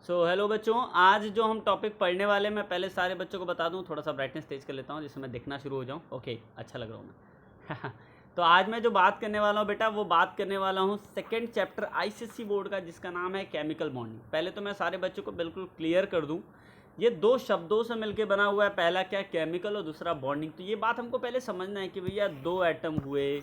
Hello बच्चों, आज जो हम टॉपिक पढ़ने वाले मैं पहले सारे बच्चों को बता दूं। थोड़ा सा ब्राइटनेस तेज कर लेता हूं जिससे मैं दिखना शुरू हो जाऊं। ओके, अच्छा लग रहा हूं मैं। तो आज मैं जो बात करने वाला हूं बेटा, वो बात करने वाला हूं सेकंड चैप्टर आईसीएसई बोर्ड का, जिसका नाम है केमिकल बॉन्डिंग। पहले तो मैं सारे बच्चों को बिल्कुल क्लियर कर दूँ, ये दो शब्दों से मिलकर बना हुआ है। पहला क्या, केमिकल, और दूसरा बॉन्डिंग। तो ये बात हमको पहले समझना है कि भैया 2 एटम हुए,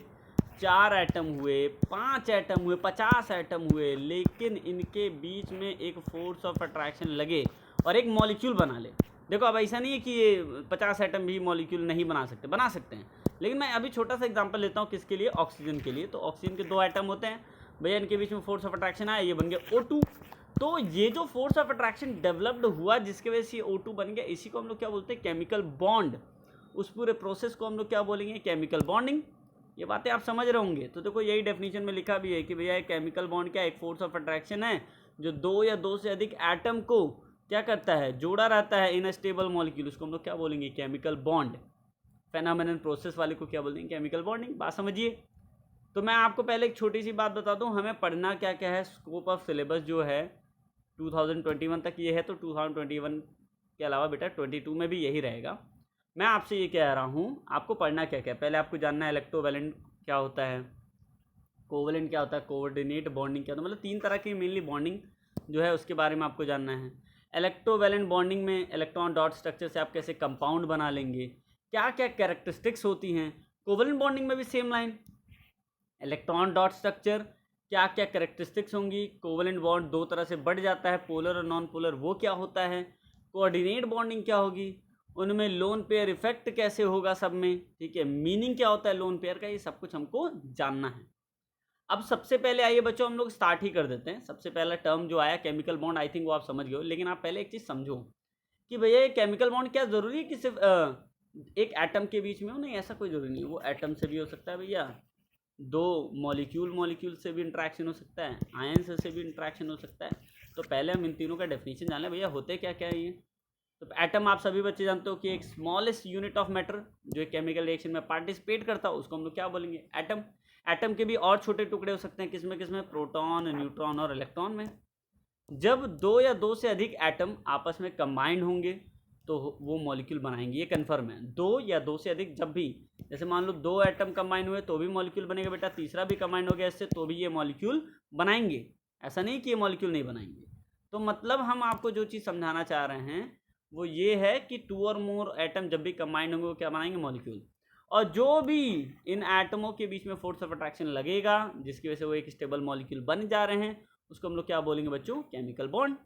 4 एटम हुए, 5 एटम हुए, 50 एटम हुए, लेकिन इनके बीच में एक फोर्स ऑफ अट्रैक्शन लगे और एक मॉलिक्यूल बना ले। देखो, अब ऐसा नहीं है कि ये 50 एटम भी मॉलिक्यूल नहीं बना सकते, बना सकते हैं। लेकिन मैं अभी छोटा सा एग्जांपल लेता हूँ, किसके लिए, ऑक्सीजन के लिए। तो ऑक्सीजन के 2 एटम होते हैं भैया, इनके बीच में फोर्स ऑफ अट्रैक्शन आया, ये बन गया O2। तो ये जो फोर्स ऑफ अट्रैक्शन डेवलप्ड हुआ, जिसकी वजह से ये O2 बन गया, इसी को हम लोग क्या बोलते हैं, केमिकल बॉन्ड। उस पूरे प्रोसेस को हम लोग क्या बोलेंगे, केमिकल बॉन्डिंग। ये बातें आप समझ रहे होंगे। तो देखो, यही डेफिनेशन में लिखा भी है कि भैया एक केमिकल बॉन्ड क्या, एक फोर्स ऑफ अट्रैक्शन है जो 2 या 2 से अधिक एटम को क्या करता है, जोड़ा रहता है इन अ स्टेबल मॉलिक्यूल। उसको हम लोग क्या बोलेंगे, केमिकल बॉन्ड। फेनोमेनन प्रोसेस वाले को क्या बोलते हैं, केमिकल बॉन्डिंग। बात समझिए। तो मैं आपको पहले एक छोटी सी बात बता दूं, हमें पढ़ना क्या क्या है। स्कोप ऑफ सिलेबस जो है 2021 तक ये है, तो 2021 के अलावा बेटा 22 में भी यही रहेगा। मैं आपसे ये कह रहा हूँ, आपको पढ़ना क्या क्या है। पहले आपको जानना है इलेक्ट्रोवैलेंट क्या होता है, कोवलेंट क्या होता है, कोऑर्डिनेट बॉन्डिंग क्या होता है। मतलब 3 तरह की मेनली बॉन्डिंग जो है उसके बारे में आपको जानना है। इलेक्ट्रोवैलेंट बॉन्डिंग में इलेक्ट्रॉन डॉट स्ट्रक्चर से आप कैसे कंपाउंड बना लेंगे, क्या क्या कैरेक्टरिस्टिक्स होती हैं। कोवलेंट बॉन्डिंग में भी same line, electron dot structure, क्या क्या कैरेक्टरिस्टिक्स होंगी। कोवलेंट बॉन्ड 2 तरह से बढ़ जाता है, पोलर और नॉन पोलर, वो क्या होता है। कोऑर्डिनेट बॉन्डिंग क्या होगी, उनमें लोन पेयर इफेक्ट कैसे होगा सब में, ठीक है। मीनिंग क्या होता है लोन पेयर का, ये सब कुछ हमको जानना है। अब सबसे पहले आइए बच्चों, हम लोग स्टार्ट ही कर देते हैं। सबसे पहला टर्म जो आया केमिकल बॉन्ड, आई थिंक वो आप समझ गए हो। लेकिन आप पहले एक चीज़ समझो कि भैया ये केमिकल बॉन्ड क्या ज़रूरी है कि सिर्फ एक एटम के बीच में हो, नहीं, ऐसा कोई ज़रूरी नहीं है। वो एटम से भी हो सकता है भैया, 2 मॉलिक्यूल से भी इंट्रैक्शन हो सकता है, आयन से भी इंट्रैक्शन हो सकता है। तो पहले हम इन तीनों का डेफिनेशन जान लें भैया, होते क्या क्या है ये। तो एटम आप सभी बच्चे जानते हो कि एक स्मॉलेस्ट यूनिट ऑफ मैटर जो एक केमिकल रिएक्शन में पार्टिसिपेट करता है, उसको हम लोग क्या बोलेंगे, एटम। एटम के भी और छोटे टुकड़े हो सकते हैं, किसमें प्रोटॉन, न्यूट्रॉन और इलेक्ट्रॉन में। जब 2 या 2 से अधिक एटम आपस में कंबाइंड होंगे तो वो मॉलिक्यूल बनाएंगे, ये कन्फर्म है। 2 या 2 से अधिक, जब भी जैसे मान लो 2 एटम कंबाइन हुए तो भी मॉलिक्यूल बनेगा बेटा, तीसरा भी कंबाइन हो गया इससे तो भी ये मॉलिक्यूल बनाएंगे। ऐसा नहीं कि ये मॉलिक्यूल नहीं बनाएंगे। तो मतलब हम आपको जो चीज़ समझाना चाह रहे हैं वो ये है कि 2 और मोर एटम जब भी कंबाइन होंगे वो क्या बनाएंगे, मॉलिक्यूल। और जो भी इन एटमों के बीच में फोर्स ऑफ अट्रैक्शन लगेगा, जिसकी वजह से वो एक स्टेबल मॉलिक्यूल बन जा रहे हैं, उसको हम लोग क्या बोलेंगे बच्चों, केमिकल बॉन्ड।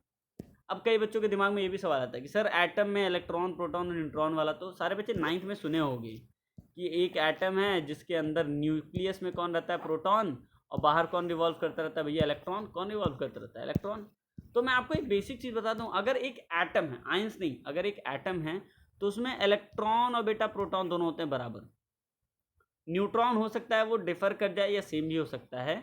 अब कई बच्चों के दिमाग में ये भी सवाल आता है कि सर एटम में इलेक्ट्रॉन, प्रोटॉन और न्यूट्रॉन वाला तो सारे बच्चे 9th में सुने होंगे कि एक एटम है जिसके अंदर न्यूक्लियस में कौन रहता है, प्रोटॉन, और बाहर कौन रिवॉल्व करता रहता है भैया, इलेक्ट्रॉन। कौन रिवॉल्व करता रहता है, इलेक्ट्रॉन। तो मैं आपको एक बेसिक चीज़ बता दूं, अगर एक एटम है, आयंस नहीं, अगर एक एटम है तो उसमें इलेक्ट्रॉन और बेटा प्रोटॉन दोनों होते हैं बराबर। न्यूट्रॉन हो सकता है वो डिफर कर जाए या सेम भी हो सकता है।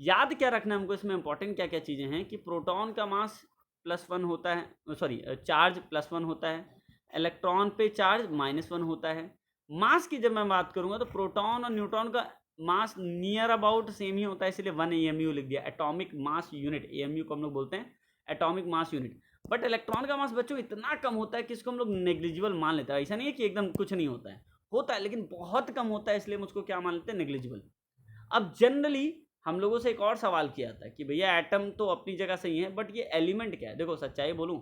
याद क्या रखना हमको इसमें, इंपॉर्टेंट क्या क्या चीज़ें हैं कि प्रोटॉन का मास +1 होता है, सॉरी चार्ज +1 होता है, इलेक्ट्रॉन पे चार्ज -1 होता है। मास की जब मैं बात करूँगा तो प्रोटॉन और न्यूट्रॉन का मास नियर अबाउट सेम ही होता है, इसलिए 1 AMU लिख दिया, एटॉमिक मास यूनिट। AMU को हम लोग बोलते हैं atomic mass unit. But electron का मास बच्चों इतना कम होता है कि इसको हम लोग नेग्लिजिबल मान लेते हैं। ऐसा नहीं है कि एकदम कुछ नहीं होता है लेकिन बहुत कम होता है, इसलिए हम उसको क्या मान लेते हैं, नेग्लिजिबल। अब जनरली हम लोगों से एक और सवाल किया था कि भैया एटम तो अपनी जगह सही है, बट ये एलिमेंट क्या है। देखो सच्चाई बोलूं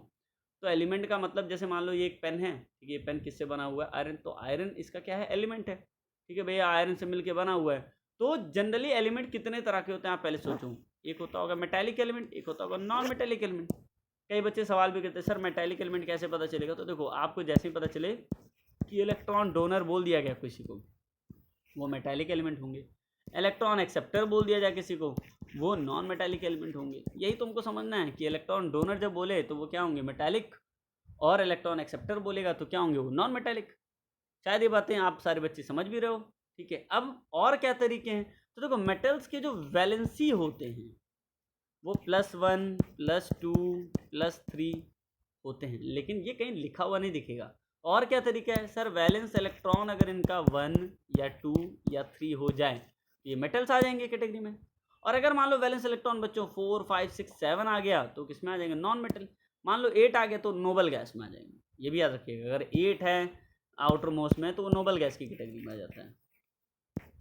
तो एलिमेंट का मतलब, जैसे मान लो ये एक पेन है, ठीक है, ये पेन किससे बना हुआ है, आयरन। तो आयरन इसका क्या है, एलिमेंट है, ठीक है भैया, आयरन से मिलकर बना हुआ है। तो जनरली एलिमेंट कितने तरह के होते हैं आप पहले सोचो। एक होता होगा मेटेलिक एलिमेंट, एक होता होगा नॉन मेटेलिक एलिमेंट। कई बच्चे सवाल भी करते हैं सर मेटेलिक एलिमेंट कैसे पता चलेगा। तो देखो, आपको जैसे ही पता चले कि इलेक्ट्रॉन डोनर बोल दिया गया किसी को, वो मेटेलिक एलिमेंट होंगे। इलेक्ट्रॉन एक्सेप्टर बोल दिया जाए किसी को, वो नॉन मेटेलिक एलिमेंट होंगे। यही तुमको समझना है कि इलेक्ट्रॉन डोनर जब बोले तो वो क्या होंगे, मेटेलिक, और इलेक्ट्रॉन एक्सेप्टर बोलेगा तो क्या होंगे, वो नॉन मेटेलिक। शायद ये बातें आप सारे बच्चे समझ भी रहे हो, ठीक है। अब और क्या तरीके हैं, तो देखो मेटल्स के जो वैलेंसी होते हैं वो +1, +2, +3 होते हैं, लेकिन ये कहीं लिखा हुआ नहीं दिखेगा। और क्या तरीका है सर, वैलेंस इलेक्ट्रॉन अगर इनका 1 या 2 या 3 हो जाए ये मेटल्स आ जाएंगे कैटेगरी में। और अगर मान लो वैलेंस इलेक्ट्रॉन बच्चों 4, 5, 6, 7 आ गया तो किस में आ जाएंगे, नॉन मेटल। मान लो 8 आ गया तो नोबल गैस में आ जाएंगे, ये भी याद रखिएगा। अगर 8 है आउटर मोस्ट में तो वो नोबल गैस की कैटेगरी में आ जाता है।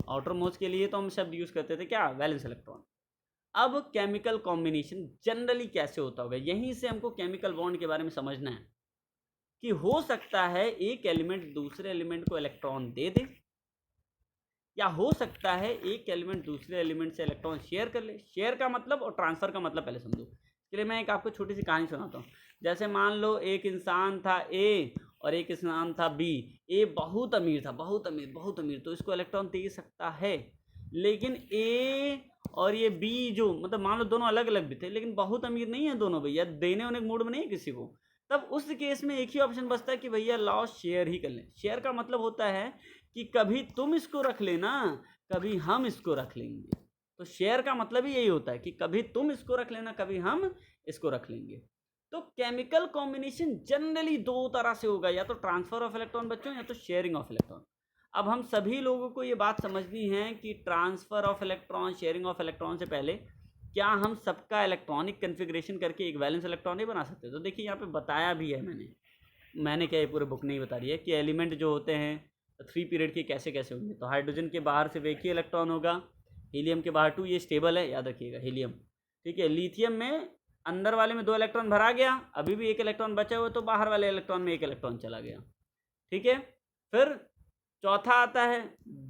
आउटर मोस्ट के लिए तो हम शब्द यूज़ करते थे क्या, वैलेंस इलेक्ट्रॉन। अब केमिकल कॉम्बिनेशन जनरली कैसे होता होगा, यहीं से हमको केमिकल बॉन्ड के बारे में समझना है कि हो सकता है एक एलिमेंट दूसरे एलिमेंट को इलेक्ट्रॉन दे दे, या हो सकता है एक एलिमेंट दूसरे एलिमेंट से इलेक्ट्रॉन शेयर कर ले। शेयर का मतलब और ट्रांसफ़र का मतलब पहले समझो। इसके लिए मैं एक आपको छोटी सी कहानी सुनाता हूँ। जैसे मान लो एक इंसान था ए और एक इंसान था बी। ए बहुत अमीर था, बहुत अमीर, तो इसको इलेक्ट्रॉन दे सकता है। लेकिन ए और ये बी जो मतलब मान लो दोनों अलग अलग भी थे, लेकिन बहुत अमीर नहीं है दोनों भैया, देने होने के मूड में नहीं है किसी को। तब उस केस में एक ही ऑप्शन बचता है कि भैया लाओ शेयर ही कर लें। शेयर का मतलब होता है कि कभी तुम इसको रख लेना, कभी हम इसको रख लेंगे। तो शेयर का मतलब ही यही होता है कि कभी तुम इसको रख लेना, कभी हम इसको रख लेंगे। तो केमिकल कॉम्बिनेशन जनरली दो तरह से होगा, या तो ट्रांसफर ऑफ इलेक्ट्रॉन बच्चों, या तो शेयरिंग ऑफ इलेक्ट्रॉन। अब हम सभी लोगों को ये बात समझनी है कि transfer of electron, sharing of electron से पहले क्या हम सबका इलेक्ट्रॉनिक कन्फिग्रेशन करके एक वैलेंस इलेक्ट्रॉन नहीं बना सकते। तो देखिए यहाँ पे बताया भी है मैंने क्या, ये पूरे बुक नहीं बता रही है कि एलिमेंट जो होते हैं 3 पीरियड के कैसे कैसे होंगे। तो हाइड्रोजन के बाहर सिर्फ एक ही इलेक्ट्रॉन होगा, हीलियम के बाहर 2, ये स्टेबल है याद रखिएगा हीलियम, ठीक है। लिथियम में अंदर वाले में 2 इलेक्ट्रॉन भरा गया, अभी भी 1 इलेक्ट्रॉन बचा हुआ, तो बाहर वाले इलेक्ट्रॉन में 1 इलेक्ट्रॉन चला गया, ठीक है। फिर चौथा आता है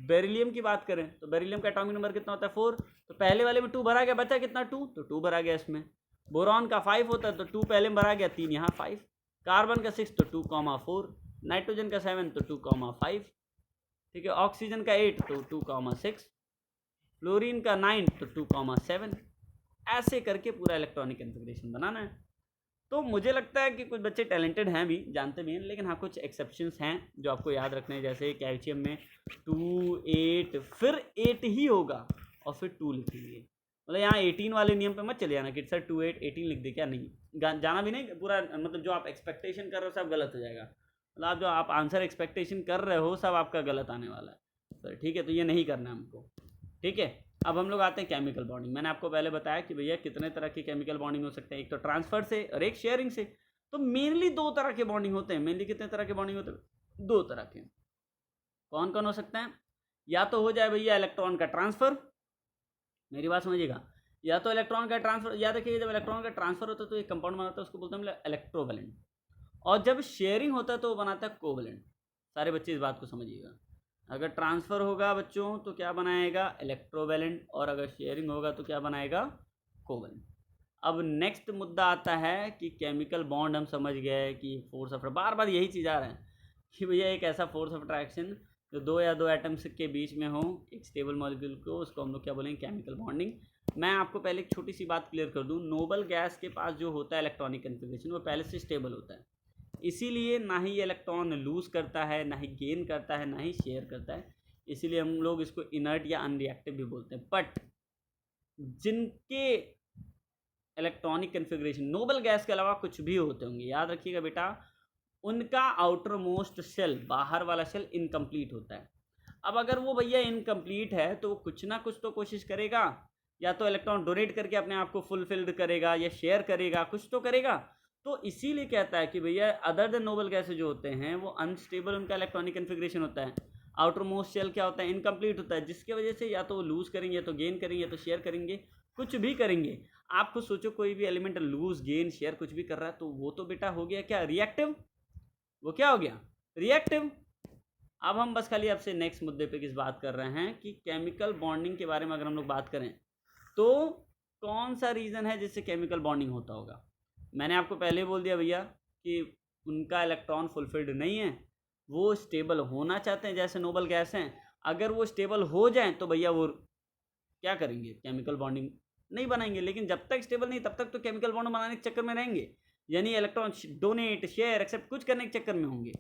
बेरिलियम की बात करें तो बेरिलियम का एटॉमिक नंबर कितना होता है 4, तो पहले वाले में 2 भरा गया, बचा कितना 2, तो 2 भरा गया इसमें। बोरॉन का 5 होता है तो 2 पहले में भरा गया, 3 यहाँ 5। कार्बन का 6 तो 2,4, नाइट्रोजन का 7 तो 2,5, ठीक है। ऑक्सीजन का 8 तो 2,6, फ्लोरीन का 9 तो 2,7। ऐसे करके पूरा इलेक्ट्रॉनिक कन्फिग्रेशन बनाना है। तो मुझे लगता है कि कुछ बच्चे टैलेंटेड हैं भी, जानते भी हैं, लेकिन हाँ कुछ एक्सेप्शंस हैं जो आपको याद रखने हैं। जैसे कैल्शियम में 2, 8, फिर 8 ही होगा और फिर 2 लिखेंगे। मतलब यहाँ 18 वाले नियम पे मत चले जाना कि सर 2, 8, 18 लिख दे, क्या नहीं जाना भी नहीं पूरा, मतलब जो आप एक्सपेक्टेशन कर रहे हो सब गलत हो जाएगा। मतलब जो आप आंसर एक्सपेक्टेशन कर रहे हो सब आपका गलत आने वाला है सर, ठीक है। तो ये नहीं करना है हमको, ठीक है। अब हम लोग आते हैं केमिकल बॉन्डिंग। मैंने आपको पहले बताया कि भैया कितने तरह की केमिकल बॉन्डिंग हो सकते हैं, एक तो ट्रांसफर से और एक शेयरिंग से। तो मेनली 2 तरह के बॉन्डिंग होते हैं। मेनली कितने तरह के बॉन्डिंग होते हैं, 2 तरह के। कौन कौन हो सकते हैं, या तो हो जाए भैया इलेक्ट्रॉन का ट्रांसफर, मेरी बात समझिएगा, या तो इलेक्ट्रॉन का ट्रांसफर, याद रखिए जब इलेक्ट्रॉन का ट्रांसफर होता है तो एक कंपाउंड बनाता है, उसको बोलते हैं इलेक्ट्रोवैलेंट। और जब शेयरिंग होता है तो वो बनाता है कोवैलेंट। सारे बच्चे इस बात को समझिएगा। अगर ट्रांसफ़र होगा बच्चों तो क्या बनाएगा, इलेक्ट्रोवैलेंट, और अगर शेयरिंग होगा तो क्या बनाएगा, कोवैलेंट। अब नेक्स्ट मुद्दा आता है कि केमिकल बॉन्ड हम समझ गए कि फोर्स ऑफ, बार बार यही चीज़ आ रहा है कि भैया एक ऐसा फोर्स ऑफ अट्रैक्शन जो 2 या 2 एटम्स के बीच में हो एक स्टेबल मॉलिक्यूल को, उसको हम लोग क्या बोलेंगे, केमिकल बॉन्डिंग। मैं आपको पहले एक छोटी सी बात क्लियर कर दूं, नोबल गैस के पास जो होता है इलेक्ट्रॉनिक कन्फिग्रेशन वो पहले से स्टेबल होता है, इसीलिए ना ही ये इलेक्ट्रॉन लूज़ करता है, ना ही गेन करता है, ना ही शेयर करता है। इसीलिए हम लोग इसको इनर्ट या अनरिएक्टिव भी बोलते हैं। बट जिनके इलेक्ट्रॉनिक कन्फिग्रेशन नोबल गैस के अलावा कुछ भी होते होंगे, याद रखिएगा बेटा, उनका आउटर मोस्ट शेल, बाहर वाला शेल इनकम्प्लीट होता है। अब अगर वो भैया इनकम्प्लीट है तो वो कुछ ना कुछ तो कोशिश करेगा, या तो इलेक्ट्रॉन डोनेट करके अपने आप को फुलफिल्ड करेगा, या शेयर करेगा, कुछ तो करेगा। तो इसीलिए कहता है कि भैया अदर देन नोबल गैसेज जो होते हैं वो अनस्टेबल उनका इलेक्ट्रॉनिक कन्फिग्रेशन होता है। आउटर मोस्ट शेल क्या होता है, इनकम्प्लीट होता है, जिसकी वजह से या तो वो लूज़ करेंगे, या तो गेन करेंगे, या तो शेयर करेंगे, कुछ भी करेंगे। आप खुद सोचो, कोई भी एलिमेंट लूज गेन शेयर कुछ भी कर रहा है तो वो तो बेटा हो गया क्या, रिएक्टिव। वो क्या हो गया, रिएक्टिव। अब हम बस खाली आपसे नेक्स्ट मुद्दे पे किस बात कर रहे हैं कि केमिकल बॉन्डिंग के बारे में अगर हम लोग बात करें तो कौन सा रीज़न है जिससे केमिकल बॉन्डिंग होता होगा। मैंने आपको पहले बोल दिया भैया कि उनका इलेक्ट्रॉन फुलफिल्ड नहीं है, वो स्टेबल होना चाहते हैं जैसे नोबल गैस हैं। अगर वो स्टेबल हो जाएं तो भैया वो क्या करेंगे, केमिकल बॉन्डिंग नहीं बनाएंगे। लेकिन जब तक स्टेबल नहीं तब तक तो केमिकल बॉन्ड बनाने के चक्कर में रहेंगे, यानी इलेक्ट्रॉन डोनेट, शेयर, एक्सेप्ट कुछ करने के चक्कर में होंगे।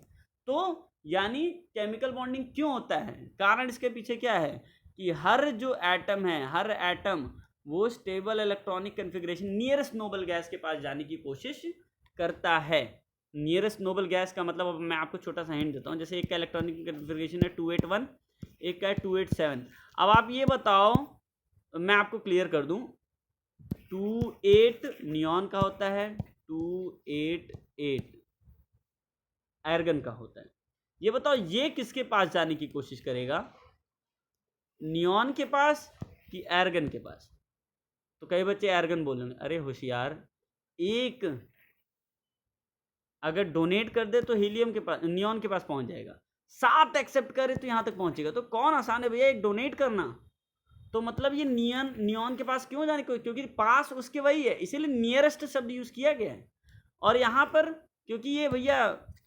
तो यानी केमिकल बॉन्डिंग क्यों होता है, कारण इसके पीछे क्या है कि हर जो एटम है, हर एटम वो stable electronic configuration nearest noble gas के पास जाने की कोशिश करता है। नियरेस्ट नोबल गैस का मतलब, अब मैं आपको छोटा सा हिंट देता हूँ। जैसे एक का इलेक्ट्रॉनिक कन्फिग्रेशन है 281, एक का है 287। अब आप ये बताओ, मैं आपको क्लियर कर दूं, 28 नियॉन का होता है, 288 आर्गन का होता है। ये बताओ ये किसके पास जाने की कोशिश करेगा, नियॉन के पास कि आर्गन के पास? तो कई बच्चे आर्गन बोल रहे हैं, अरे होशियार, एक अगर डोनेट कर दे तो हीलियम के पास, नियॉन के पास पहुंच जाएगा, 7 एक्सेप्ट करे तो यहां तक पहुंचेगा। तो कौन आसान है भैया, एक डोनेट करना। तो मतलब ये नियॉन के पास क्यों जाने को, क्योंकि पास उसके वही है, इसीलिए नियरेस्ट शब्द यूज किया गया है। और यहाँ पर क्योंकि ये भैया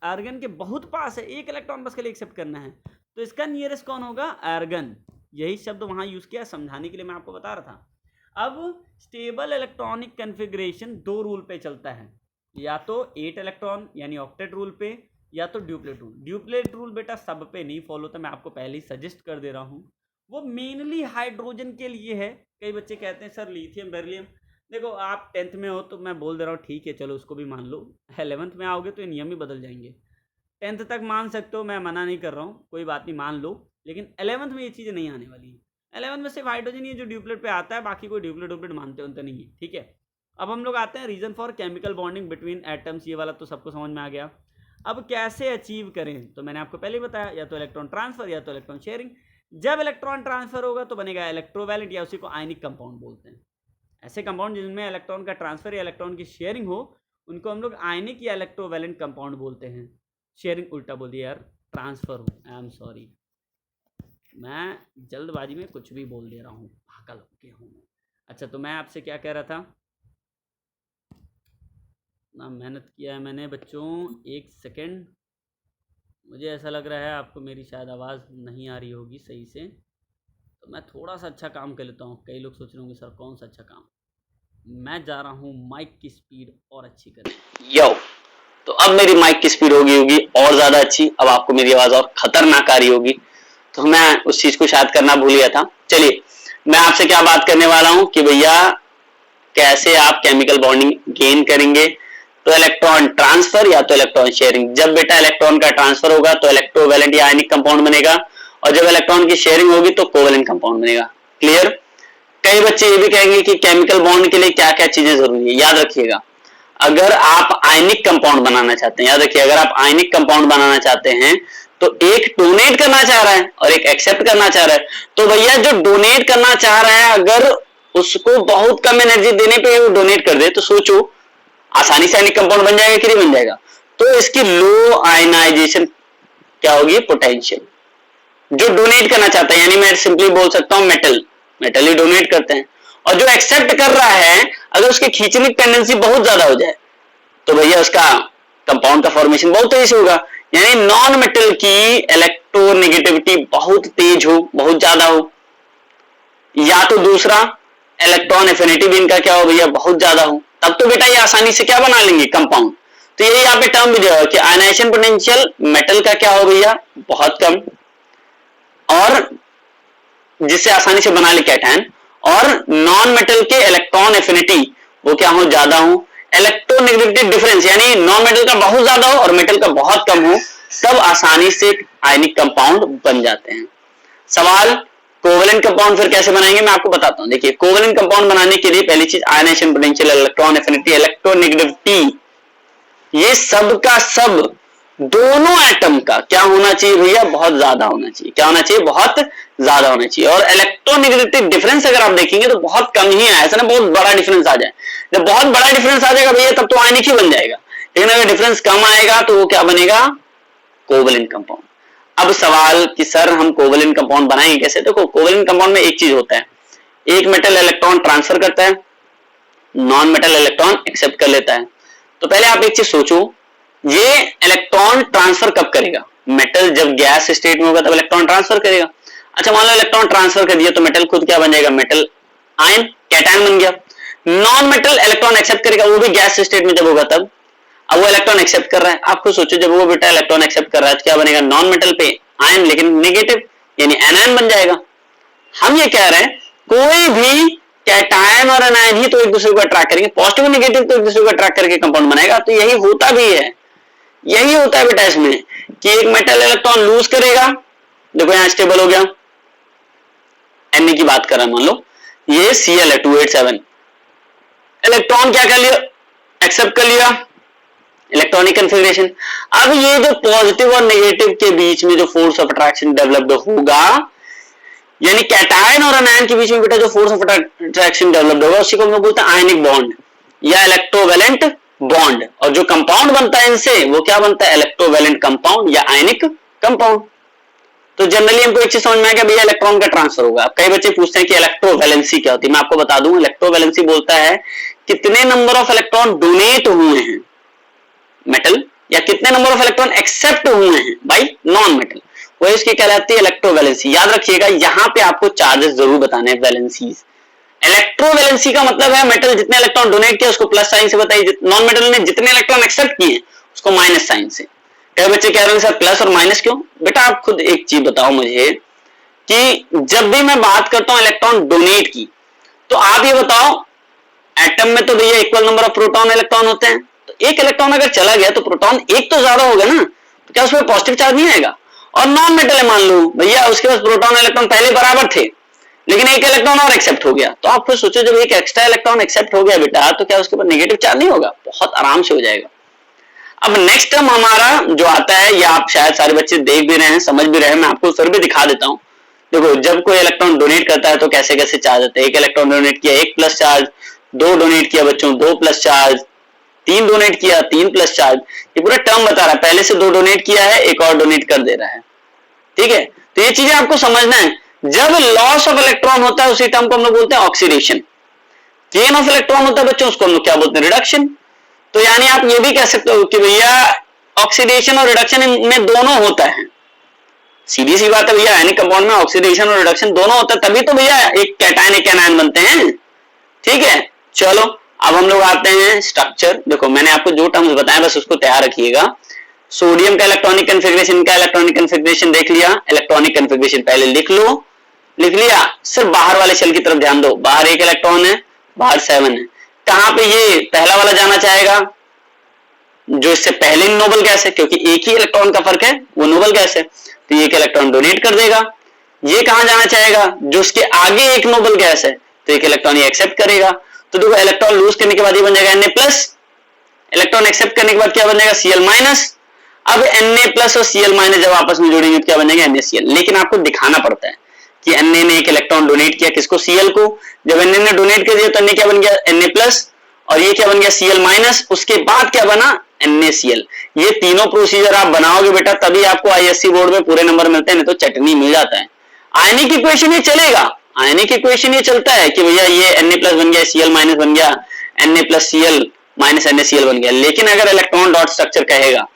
आर्गन के बहुत पास है, एक इलेक्ट्रॉन बस के लिए एक्सेप्ट करना है, तो इसका नियरेस्ट कौन होगा, आर्गन। यही शब्द वहां यूज किया समझाने के लिए, मैं आपको बता रहा था। अब स्टेबल इलेक्ट्रॉनिक कन्फिग्रेशन 2 रूल पे चलता है, या तो 8 इलेक्ट्रॉन यानी ऑक्टेट रूल पे, या तो ड्यूप्लेट रूल। ड्यूप्लेट रूल बेटा सब पे नहीं फॉलो होता, मैं आपको पहले ही सजेस्ट कर दे रहा हूँ। वो मेनली हाइड्रोजन के लिए है। कई बच्चे कहते हैं सर लिथियम बेरिलियम, देखो आप 10th में हो तो मैं बोल दे रहा हूँ ठीक है चलो उसको भी मान लो, 11th में आओगे तो ये नियम ही बदल जाएंगे। 10th तक मान सकते हो, मैं मना नहीं कर रहा हूँ, कोई बात नहीं मान लो, लेकिन 11th में ये चीज़ें नहीं आने वाली है। 11th में सिर्फ हाइड्रोजन ही है जो ड्यूप्लेट पे आता है, बाकी कोई ड्यूप्लेट मानते होते नहीं है, ठीक है। अब हम लोग आते हैं reason for chemical bonding between atoms, ये वाला तो सबको समझ में आ गया। अब कैसे अचीव करें, तो मैंने आपको पहले बताया, या तो इलेक्ट्रॉन ट्रांसफर या तो इलेक्ट्रॉन शेयरिंग। जब इलेक्ट्रॉन ट्रांसफर होगा तो बनेगा इलेक्ट्रोवैलेंट, या उसी को आयनिक कंपाउंड बोलते हैं। ऐसे कंपाउंड जिनमें इलेक्ट्रॉन का ट्रांसफर या इलेक्ट्रॉन की शेयरिंग हो उनको हम लोग आयनिक या इलेक्ट्रोवैलेंट कंपाउंड बोलते हैं। शेयरिंग उल्टा बोल दिया यार, ट्रांसफर हो, आई एम सॉरी, मैं जल्दबाजी में कुछ भी बोल दे रहा हूँ, पागल हो गया हूँ मैं। अच्छा तो मैं आपसे क्या कह रहा था, ना मेहनत किया है मैंने बच्चों, एक सेकेंड, मुझे ऐसा लग रहा है आपको मेरी शायद आवाज़ नहीं आ रही होगी सही से, तो मैं थोड़ा सा अच्छा काम कर लेता हूँ। कई लोग सोच रहे होंगे सर कौन सा अच्छा काम, मैं जा रहा हूँ माइक की स्पीड और अच्छी करने। यो, तो अब मेरी माइक की स्पीड होगी और ज्यादा अच्छी, अब आपको मेरी आवाज और खतरनाक आ रही होगी, तो मैं उस चीज को शायद करना भूल गया था। चलिए मैं आपसे क्या बात करने वाला हूं कि भैया कैसे आप केमिकल बॉन्डिंग गेन करेंगे, तो इलेक्ट्रॉन ट्रांसफर या तो इलेक्ट्रॉन शेयरिंग। जब बेटा इलेक्ट्रॉन का ट्रांसफर होगा तो इलेक्ट्रोवैलेंट या आयनिक कंपाउंड बनेगा, और जब इलेक्ट्रॉन की शेयरिंग होगी तो कोवैलेंट कंपाउंड बनेगा। क्लियर? कई बच्चे ये भी कहेंगे कि केमिकल बॉन्ड के लिए क्या क्या चीजें जरूरी है। याद रखिएगा, अगर आप आयनिक कंपाउंड बनाना चाहते हैं, याद रखिए अगर आप आयनिक कंपाउंड बनाना चाहते हैं तो एक डोनेट करना चाह रहा है और एक एक्सेप्ट करना चाह रहा है, तो भैया जो डोनेट करना चाह रहा है अगर उसको बहुत कम एनर्जी देने पे वो डोनेट कर दे, तो सोचो आसानी से आयनिक कंपाउंड बन जाएगा कि नहीं बन जाएगा। तो इसकी लो आयनाइजेशन क्या होगी, पोटेंशियल। जो डोनेट करना चाहता है, यानी मैं सिंपली बोल सकता हूं मेटल ही डोनेट करते हैं, और जो एक्सेप्ट कर रहा है अगर उसकी खींचने की टेंडेंसी बहुत ज्यादा हो जाए तो भैया उसका कंपाउंड का फॉर्मेशन बहुत तेजी से होगा। यानी नॉन मेटल की इलेक्ट्रोनेगेटिविटी बहुत तेज हो, बहुत ज्यादा हो, या तो दूसरा इलेक्ट्रॉन एफिनिटी भी इनका क्या हो भैया, बहुत ज्यादा हो, तब तो बेटा ये आसानी से क्या बना लेंगे, कंपाउंड। तो यही यहाँ पे टर्म भी दिया कि आयनाइजेशन पोटेंशियल मेटल का क्या हो भैया, बहुत कम, और जिससे आसानी से बना ले कैटायन, और नॉन मेटल के इलेक्ट्रॉन एफिनिटी वो क्या हो, ज्यादा हो। इलेक्ट्रोनेगेटिविटी डिफरेंस यानी नॉन मेटल का बहुत ज्यादा हो और मेटल का बहुत कम हो, तब आसानी से आयनिक कंपाउंड बन जाते हैं। सवाल, कोवेलेंट कंपाउंड फिर कैसे बनाएंगे, मैं आपको बताता हूं। देखिए कोवेलेंट कंपाउंड बनाने के लिए पहली चीज ionisation potential, electron affinity, electronegativity, ये सब का सब दोनों एटम का क्या होना चाहिए भैया, बहुत ज्यादा होना चाहिए। क्या होना चाहिए, बहुत ज्यादा होना चाहिए। और इलेक्ट्रोनेगेटिविटी डिफरेंस अगर आप देखेंगे तो बहुत कम ही है, ऐसा ना बहुत बड़ा डिफरेंस आ जाए। जब बहुत बड़ा डिफरेंस आ जाएगा भैया तब तो आयनिक ही बन जाएगा, लेकिन अगर डिफरेंस कम आएगा तो वो क्या बनेगा, कोवेलेंट कंपाउंड। अब सवाल कि सर हम कोवेलेंट कंपाउंड बनाएंगे कैसे। देखो कोवेलेंट कंपाउंड में एक चीज होता है, एक मेटल इलेक्ट्रॉन ट्रांसफर करता है, नॉन मेटल इलेक्ट्रॉन एक्सेप्ट कर लेता है। तो पहले आप एक चीज सोचो, ये इलेक्ट्रॉन ट्रांसफर कब करेगा, मेटल जब गैस स्टेट में होगा तब इलेक्ट्रॉन ट्रांसफर करेगा। अच्छा मान लो इलेक्ट्रॉन ट्रांसफर कर दिया तो मेटल खुद क्या बन जाएगा, मेटल आयन, कैटायन बन गया। नॉन मेटल इलेक्ट्रॉन एक्सेप्ट करेगा, वो भी गैस स्टेट में जब होगा तब। अब वो इलेक्ट्रॉन एक्सेप्ट कर रहा है, आप खुद सोचो जब वो बेटा इलेक्ट्रॉन एक्सेप्ट कर रहा है तो क्या बनेगा, नॉन मेटल पे आयन लेकिन नेगेटिव यानी एनायन बन जाएगा। हम ये कह रहे हैं कोई भी कैटायन और एनायन ही तो एक दूसरे को अट्रैक्ट करेंगे, पॉजिटिव नेगेटिव तो एक दूसरे को अट्रैक्ट करके कंपाउंड बनेगा। तो यही होता भी है, यही होता है बेटा इसमें कि एक मेटल इलेक्ट्रॉन लूज करेगा, देखो यहां स्टेबल हो गया, Na की बात कर रहा है, मान लो ये Cl है 287, इलेक्ट्रॉन क्या कर लिया, एक्सेप्ट कर लिया इलेक्ट्रॉनिक कन्फिग्रेशन। अब ये जो पॉजिटिव और नेगेटिव के बीच में जो फोर्स ऑफ अट्रैक्शन डेवलप्ड होगा, यानी कैटायन और अनायन के बीच में बेटा जो फोर्स ऑफ अट्रैक्शन डेवलप्ड होगा उसी को हम लोग बोलते हैं आयनिक बॉन्ड या इलेक्ट्रोवैलेंट बॉन्ड। और जो कंपाउंड बनता है इनसे वो क्या बनता है, इलेक्ट्रोवैलेंट कंपाउंड या आयनिक कंपाउंड। तो जनरली हमको एक चीज समझ में आया कि भैया इलेक्ट्रॉन का ट्रांसफर होगा। अब कई बच्चे पूछते हैं कि इलेक्ट्रोवैलेंसी क्या होती है। मैं आपको बता दूं, इलेक्ट्रोवैलेंसी बोलता है कितने नंबर ऑफ इलेक्ट्रॉन डोनेट हुए हैं मेटल या कितने नंबर ऑफ इलेक्ट्रॉन एक्सेप्ट हुए हैं बाई नॉन मेटल, वो इसकी कहलाती है इलेक्ट्रोवैलेंसी। याद रखिएगा यहां पे आपको चार्जेस जरूर बताने हैं, वैलेंसीज। इलेक्ट्रोवैलेंसी का मतलब है मेटल जितने इलेक्ट्रॉन डोनेट किया उसको प्लस साइन से बताइए, नॉन मेटल ने जितने इलेक्ट्रॉन एक्सेप्ट किए उसको माइनस साइन से। कई बच्चे कह रहे हैं सर प्लस और माइनस क्यों? बेटा आप खुद एक चीज बताओ मुझे कि जब भी मैं बात करता हूं इलेक्ट्रॉन डोनेट की, तो आप ये बताओ एटम में तो भैया equal number of proton electron होते हैं, तो एक इलेक्ट्रॉन अगर चला गया तो प्रोटॉन एक तो ज्यादा होगा ना, तो क्या उसमें पॉजिटिव चार्ज नहीं आएगा? और नॉन मेटल है मान लो भैया उसके पास प्रोटॉन इलेक्ट्रॉन पहले बराबर थे लेकिन एक इलेक्ट्रॉन और एक्सेप्ट हो गया, तो आप फिर सोचो जब एक एक्स्ट्रा इलेक्ट्रॉन एक्सेप्ट हो गया बेटा तो क्या उसके ऊपर नेगेटिव चार्ज नहीं होगा? बहुत आराम से हो जाएगा। अब नेक्स्ट टर्म हमारा जो आता है, या आप शायद सारे बच्चे देख भी रहे हैं समझ भी रहे हैं, मैं आपको फिर भी दिखा देता हूं। देखो जब कोई इलेक्ट्रॉन डोनेट करता है तो कैसे कैसे चार्ज आता है। एक इलेक्ट्रॉन डोनेट किया 1 प्लस चार्ज, 2 डोनेट किया बच्चों 2 प्लस चार्ज, 3 डोनेट किया 3 प्लस चार्ज। ये पूरा टर्म बता रहा है, पहले से 2 डोनेट किया है एक और डोनेट कर दे रहा है, ठीक है। तो ये चीजें आपको समझना है। जब लॉस ऑफ इलेक्ट्रॉन होता है उसी टर्म को हम लोग बोलते हैं ऑक्सीडेशन। गेन ऑफ इलेक्ट्रॉन होता है बच्चों उसको हम लोग क्या बोलते हैं, रिडक्शन। तो यानी आप ये भी कह सकते हो कि भैया ऑक्सीडेशन और रिडक्शन इनमें दोनों होता है। सीधी सी बात है भैया, आयनिक कंपाउंड में ऑक्सीडेशन और रिडक्शन दोनों होता है, तभी तो भैया एक कैटायन एक एनायन बनते हैं, ठीक है। चलो अब हम लोग आते हैं स्ट्रक्चर। देखो मैंने आपको जो टर्म्स बताया बस उसको तैयार रखिएगा। सोडियम का इलेक्ट्रॉनिक कन्फिग्रेशन, का इलेक्ट्रॉनिक कन्फिग्रेशन देख लिया, इलेक्ट्रॉनिक कन्फिग्रेशन पहले लिख लो, लिख लिया। सिर्फ बाहर वाले शेल की तरफ ध्यान दो, बाहर 1 इलेक्ट्रॉन है बाहर 7 है। कहां पे ये पहला वाला जाना चाहेगा? जो इससे पहले नोबल गैस है, क्योंकि एक ही इलेक्ट्रॉन का फर्क है वो नोबल गैस है, तो ये एक इलेक्ट्रॉन डोनेट कर देगा। ये कहां जाना चाहेगा? जो उसके आगे एक नोबल गैस है, तो एक इलेक्ट्रॉन ये एक्सेप्ट करेगा। तो देखो इलेक्ट्रॉन लूज करने के बाद ये बन जाएगा Na+, इलेक्ट्रॉन एक्सेप्ट करने के बाद क्या बन जाएगा Cl-। अब Na+ और Cl- जब आपस में जोड़ेंगे तो क्या बन जाएगा NaCl। लेकिन आपको दिखाना पड़ता है कि Na ने एक इलेक्ट्रॉन डोनेट किया किसको, Cl को। जब Na ने डोनेट कर दिया तो Na क्या बन गया, Na+, और ये क्या बन गया Cl-। उसके बाद क्या बना, NaCl। ये तीनों प्रोसीजर आप बनाओगे बेटा तभी आपको ISC बोर्ड में पूरे नंबर मिलते हैं, नहीं तो चटनी मिल जाता है। आयनिक इक्वेशन ये चलेगा, आयनिक इक्वेशन ये चलता है कि भैया ये Na+ बन गया Cl- बन गया, Na+Cl NaCl बन गया। लेकिन अगर इलेक्ट्रॉन डॉट स्ट्रक्चर कहेगा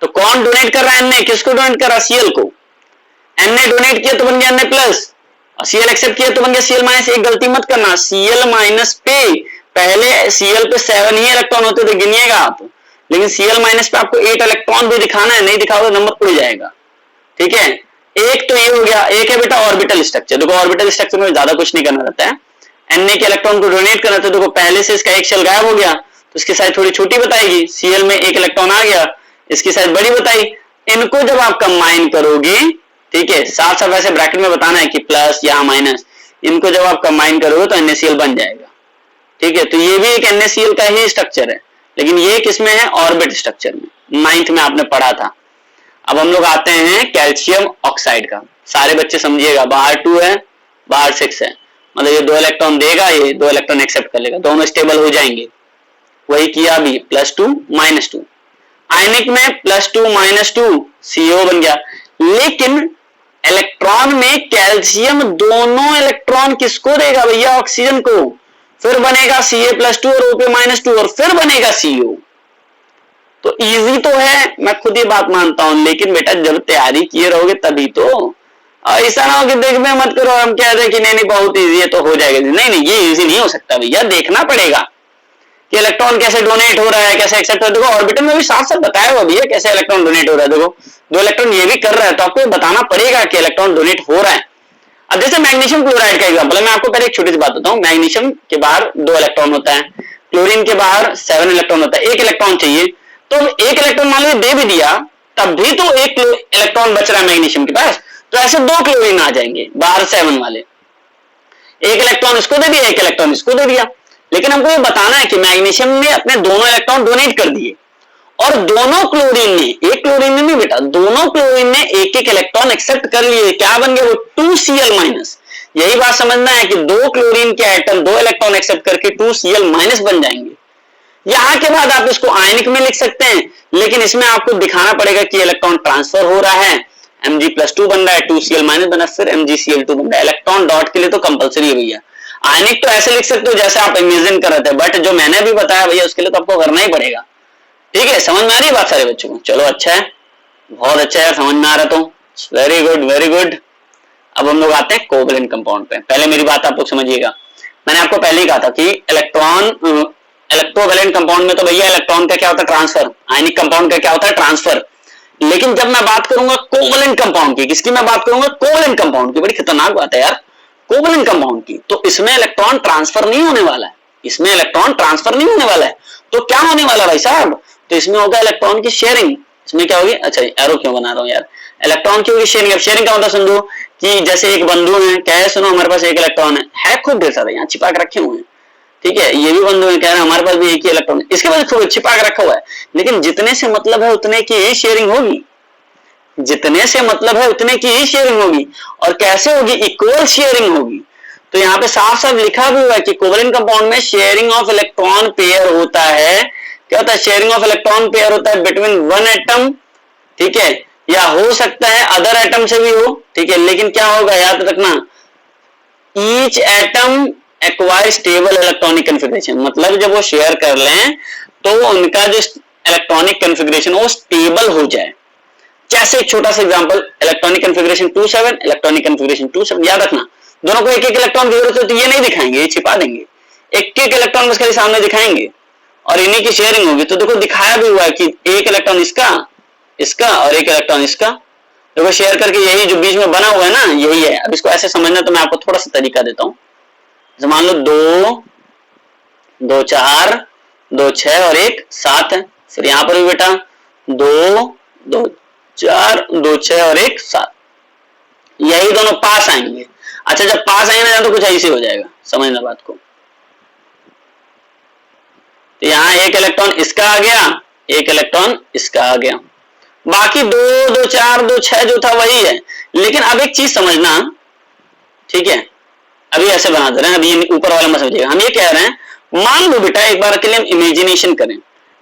तो कौन डोनेट कर रहा है, Na किसको डोनेट कर रहा है, Cl को। Na डोनेट किया तो बन गया Na+, और Cl एक्सेप्ट किया तो बन गया Cl-। एक गलती मत करना, Cl- पे पहले Cl पे 7 ही इलेक्ट्रॉन होते थे, गिनिएगा आप। लेकिन Cl- पे आपको 8 इलेक्ट्रॉन भी दिखाना है, नहीं दिखाओगे नंबर उड़ जाएगा, ठीक है। एक तो ये हो गया, एक है बेटा ऑर्बिटल स्ट्रक्चर। देखो ऑर्बिटल स्ट्रक्चर में ज्यादा कुछ नहीं करना रहता है, Na के इलेक्ट्रॉन को डोनेट करना था। देखो पहले से इसका एक शेल गायब हो गया तो इसकी साइज थोड़ी छोटी बताएगी, Cl में 1 इलेक्ट्रॉन आ गया, इसकी साइज बड़ी बताई। इनको जब आप कंबाइन करोगे, ठीक है, साफ साफ ऐसे ब्रैकेट में बताना है कि प्लस या माइनस, इनको जब आप कंबाइन करोगे तो NaCl बन जाएगा, ठीक है। तो ये भी एक NaCl का ही स्ट्रक्चर है, लेकिन ये किसमें है, ऑर्बिट स्ट्रक्चर में, 9th में आपने पढ़ा था। अब हम लोग आते हैं कैल्शियम ऑक्साइड का। सारे बच्चे समझिएगा, बाहर 2 है बाहर 6 है, मतलब ये 2 इलेक्ट्रॉन देगा, ये 2 इलेक्ट्रॉन एक्सेप्ट कर लेगा, दोनों स्टेबल हो जाएंगे। वही किया अभी, +2 -2। आयनिक में +2 -2 CO बन गया। लेकिन इलेक्ट्रॉन में कैल्शियम दोनों इलेक्ट्रॉन किसको देगा भैया, ऑक्सीजन को। फिर बनेगा Ca+2 और O2 और फिर बनेगा CO। तो इजी तो है, मैं खुद ये बात मानता हूं, लेकिन बेटा जब तैयारी किए रहोगे तभी तो। ऐसा ना हो कि देख में मत करो, हम कह रहे हैं कि नहीं बहुत इजी है तो हो जाएगा। नहीं नहीं, ये इजी नहीं हो सकता भैया, देखना पड़ेगा कि इलेक्ट्रॉन कैसे डोनेट हो रहा है, कैसे एक्सेप्ट हो रहा है। देखो ऑर्बिटल में भी साफ साफ बताया हुआ भैया कैसे इलेक्ट्रॉन डोनेट हो रहा है। देखो 2 इलेक्ट्रॉन ये भी कर रहा है, तो आपको बताना पड़ेगा कि इलेक्ट्रॉन डोनेट हो रहा है। अब जैसे मैग्नीशियम क्लोराइड का एग्जांपल है, मैं आपको पहले एक छोटी सी बात बताऊं। मैग्नीशियम के बाहर 2 इलेक्ट्रॉन होता है, क्लोरीन के बाहर 7 इलेक्ट्रॉन होता है। 1 इलेक्ट्रॉन चाहिए, तो 1 इलेक्ट्रॉन मान लीजिए दे भी दिया, तब भी तो 1 इलेक्ट्रॉन बच रहा है मैग्नीशियम के पास, तो ऐसे 2 क्लोरीन आ जाएंगे बाहर 7 वाले। 1 इलेक्ट्रॉन इसको दे दिया, 1 इलेक्ट्रॉन इसको दे दिया, लेकिन हमको ये बताना है कि मैग्नीशियम ने अपने दोनों इलेक्ट्रॉन डोनेट कर दिए और दोनों क्लोरीन ने, एक क्लोरीन ने नहीं बेटा, दोनों क्लोरीन ने एक एक इलेक्ट्रॉन एक्सेप्ट कर लिए। क्या बन गया वो 2Cl माइनस। यही बात समझना है कि दो क्लोरीन के एटम दो इलेक्ट्रॉन एक्सेप्ट करके 2Cl माइनस बन जाएंगे। यहां के बाद आप इसको आयनिक में लिख सकते हैं, लेकिन इसमें आपको दिखाना पड़ेगा कि इलेक्ट्रॉन ट्रांसफर हो रहा है, Mg+2 बन रहा है, 2Cl माइनस बना, फिर MgCl2 बन रहा है। इलेक्ट्रॉन डॉट के लिए तो कंपलसरी है भैया। आयनिक तो ऐसे लिख सकते हो जैसे आप इमेजिन कर रहे थे, बट जो मैंने भी बताया भैया उसके लिए तो आपको करना ही पड़ेगा। ठीक है, समझ में आ रही है बात सारे बच्चों को? चलो अच्छा है, बहुत अच्छा है, समझ में आ रहा तो वेरी गुड वेरी गुड। अब हम लोग आते हैं कोवलेंट कंपाउंड पे। पहले मेरी बात आप लोग समझिएगा, मैंने आपको पहले ही कहा था कि इलेक्ट्रोवैलेंट कंपाउंड में तो भैया इलेक्ट्रॉन का क्या होता है ट्रांसफर, आयनिक कंपाउंड का क्या होता है ट्रांसफर। लेकिन जब मैं बात करूंगा कोवलेंट कंपाउंड की, किसकी मैं बात करूंगा? कोवलेंट कंपाउंड की। बड़ी खतरनाक बात है यार कोवलेंट कंपाउंड की। तो इसमें इलेक्ट्रॉन ट्रांसफर नहीं होने वाला है, इसमें इलेक्ट्रॉन ट्रांसफर नहीं होने वाला है। तो क्या होने वाला भाई साहब? तो इसमें होगा इलेक्ट्रॉन की शेयरिंग। इसमें क्या होगी? अच्छा एरो क्यों बना रहा हूं यार, इलेक्ट्रॉन की होगी शेयरिंग। अब शेयरिंग का मतलब समझो कि जैसे एक बंधु है, कह है सुनो हमारे पास एक इलेक्ट्रॉन है खूब ढेर सारे यहाँ छिपा के रखे हुए हैं। ठीक है, ये भी बंधु है, कह रहे हैं हमारे पास भी एक ही इलेक्ट्रॉन, इसके पास खूब छिपा के रखा हुआ है। लेकिन जितने से मतलब है उतने की ही शेयरिंग होगी, जितने से मतलब है उतने की ही शेयरिंग होगी। और कैसे होगी? इक्वल शेयरिंग होगी। तो यहाँ पे साफ साफ लिखा भी हुआ है कि कोवलेंट कंपाउंड में शेयरिंग ऑफ इलेक्ट्रॉन पेयर होता है। क्या होता है? शेयरिंग ऑफ इलेक्ट्रॉन पेयर होता है बिटवीन वन एटम, ठीक है, या हो सकता है अदर एटम से भी हो, ठीक है। लेकिन क्या होगा याद रखना, each atom acquire stable electronic configuration, मतलब जब वो शेयर कर लें तो उनका जो इलेक्ट्रॉनिक कन्फिग्रेशन वो स्टेबल हो जाए। जैसे एक छोटा सा example, electronic configuration 27, electronic configuration 27, याद रखना दोनों को एक एक इलेक्ट्रॉन की जरूरत है, तो ये नहीं दिखाएंगे, ये छिपा देंगे, एक एक इलेक्ट्रॉन बस खाली सामने दिखाएंगे और इन्हीं की शेयरिंग होगी। तो देखो दिखाया भी हुआ है कि एक इलेक्ट्रॉन इसका इसका और एक इलेक्ट्रॉन इसका, देखो शेयर करके यही जो बीच में बना हुआ है ना यही है। अब इसको ऐसे समझना, तो मैं आपको थोड़ा सा तरीका देता हूं। जैसे मान लो 2 2 4 2 6 और 1 7 है। फिर यहां पर भी बेटा 2 2 4 2 6 और 1 7, यही दोनों पास आएंगे। अच्छा जब पास आएंगे ना तो कुछ ऐसे हो जाएगा, समझना बात को। तो यहां एक इलेक्ट्रॉन इसका आ गया, एक इलेक्ट्रॉन इसका आ गया, बाकी 2 2 4 2 6 जो था वही है। लेकिन अब एक चीज समझना, ठीक है, अभी ऐसे बना दे रहे हैं, अभी ऊपर वाला मत समझिएगा। हम ये कह रहे हैं, मान लो बेटा एक बार के लिए हम इमेजिनेशन करें